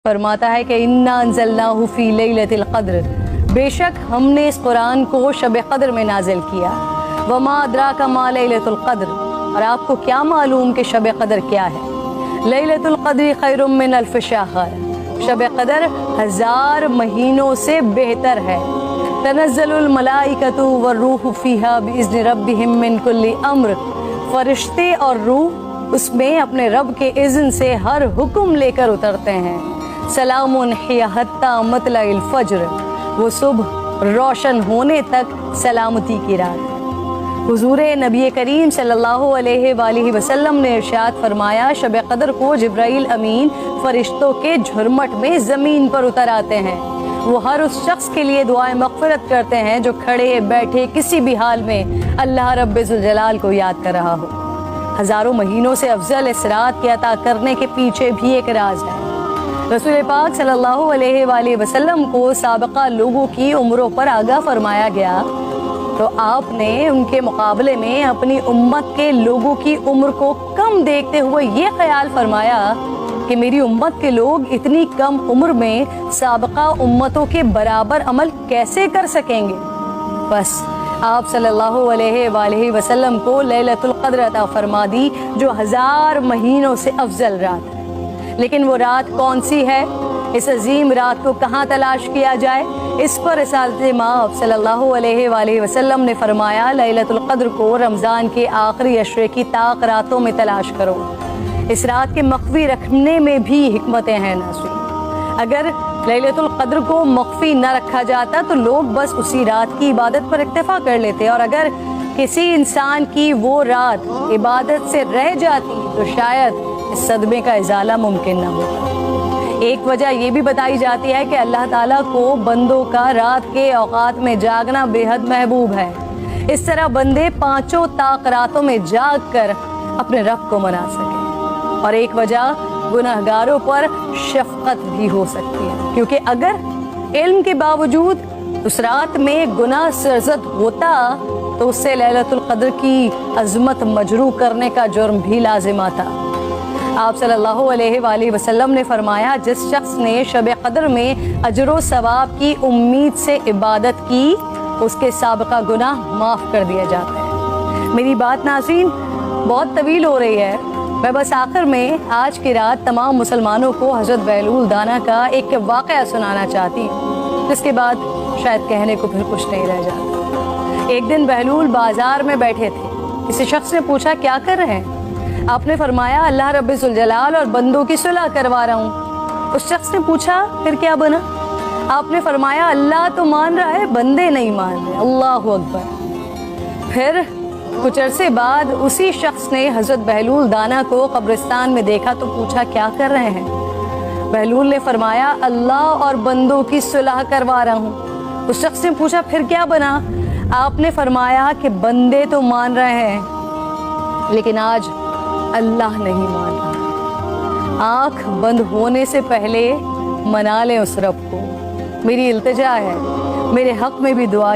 فرماتا ہے کہ انا انزلناہ فی لیلۃ القدر، بے شک ہم نے اس قرآن کو شب قدر میں نازل کیا۔ وما ادراک ما لیلۃ القدر، اور آپ کو کیا معلوم کہ شب قدر کیا ہے؟ لیلۃ القدر خیر من الف شہر، شب قدر 1000 مہینوں سے بہتر ہے۔ تنزل الملائکۃ والروح فیہا باذن ربہم من کل امر، فرشتے اور روح اس میں اپنے رب کے اذن سے ہر حکم لے کر اترتے ہیں۔ سلام ہی حتی مطلع الفجر، وہ صبح روشن ہونے تک سلامتی کی رات۔ حضور نبی کریم صلی اللہ علیہ وآلہ وسلم نے ارشاد فرمایا، شب قدر کو جبرائیل امین فرشتوں کے جھرمٹ میں زمین پر اتر آتے ہیں۔ وہ ہر اس شخص کے لیے دعائیں مغفرت کرتے ہیں جو کھڑے بیٹھے کسی بھی حال میں اللہ رب ذوالجلال کو یاد کر رہا ہو۔ ہزاروں مہینوں سے افضل اس رات کے عطا کرنے کے پیچھے بھی ایک راز ہے۔ رسول پاک صلی اللہ علیہ وآلہ وسلم کو سابقہ لوگوں کی عمروں پر آگاہ فرمایا گیا، تو آپ نے ان کے مقابلے میں اپنی امت کے لوگوں کی عمر کو کم دیکھتے ہوئے یہ خیال فرمایا کہ میری امت کے لوگ اتنی کم عمر میں سابقہ امتوں کے برابر عمل کیسے کر سکیں گے؟ بس آپ صلی اللہ علیہ وآلہ وسلم کو لیلۃ القدر عطا فرما دی، جو 1000 مہینوں سے افضل رات ہے۔ لیکن وہ رات کون سی ہے؟ اس عظیم رات کو کہاں تلاش کیا جائے؟ اس پر رسالت مآب صلی اللہ علیہ وآلہ وسلم نے فرمایا، لیلۃ القدر کو رمضان کے آخری عشرے کی طاق راتوں میں تلاش کرو۔ اس رات کے مخفی رکھنے میں بھی حکمتیں ہیں ناظرین۔ اگر لیلۃ القدر کو مخفی نہ رکھا جاتا تو لوگ بس اسی رات کی عبادت پر اکتفا کر لیتے، اور اگر کسی انسان کی وہ رات عبادت سے رہ جاتی تو شاید اس صدمے کا ازالہ ممکن نہ ہوتا۔ ایک وجہ یہ بھی بتائی جاتی ہے کہ اللہ تعالیٰ کو بندوں کا رات کے اوقات میں جاگنا بے حد محبوب ہے۔ اس طرح بندے 5 طاق راتوں میں جاگ کر اپنے رب کو منا سکیں۔ اور ایک وجہ گناہگاروں پر شفقت بھی ہو سکتی ہے، کیونکہ اگر علم کے باوجود اس رات میں گناہ سرزد ہوتا تو اس سے لیلۃ القدر کی عظمت مجروح کرنے کا جرم بھی لازم آتا۔ آپ صلی اللہ علیہ وآلہ وسلم نے فرمایا، جس شخص نے شب قدر میں اجر و ثواب کی امید سے عبادت کی، اس کے سابقہ گناہ معاف کر دیا جاتا ہے۔ میری بات ناظرین بہت طویل ہو رہی ہے، میں بس آخر میں آج کی رات تمام مسلمانوں کو حضرت بہلول دانا کا ایک واقعہ سنانا چاہتی ہوں، جس کے بعد شاید کہنے کو پھر کچھ نہیں رہ جاتا۔ ایک دن بہلول بازار میں بیٹھے تھے، کسی شخص نے پوچھا کیا کر رہے ہیں؟ آپ نے فرمایا اللہ رب ذوالجلال اور بندوں کی صلح کروا رہا ہوں۔ اس شخص نے پوچھا پھر کیا بنا؟ آپ نے فرمایا اللہ تو مان رہا ہے، بندے نہیں مان رہے۔ اللہ اکبر۔ پھر کچھ عرصے بعد اسی شخص نے حضرت بہلول دانا کو قبرستان میں دیکھا تو پوچھا کیا کر رہے ہیں؟ بہلول نے فرمایا اللہ اور بندوں کی صلح کروا رہا ہوں۔ اس شخص نے پوچھا پھر کیا بنا؟ آپ نے فرمایا کہ بندے تو مان رہے ہیں لیکن آج اللہ نہیں مان رہا۔ آنکھ بند ہونے سے پہلے منا لیں اس رب کو۔ میری التجا ہے، میرے حق میں بھی دعا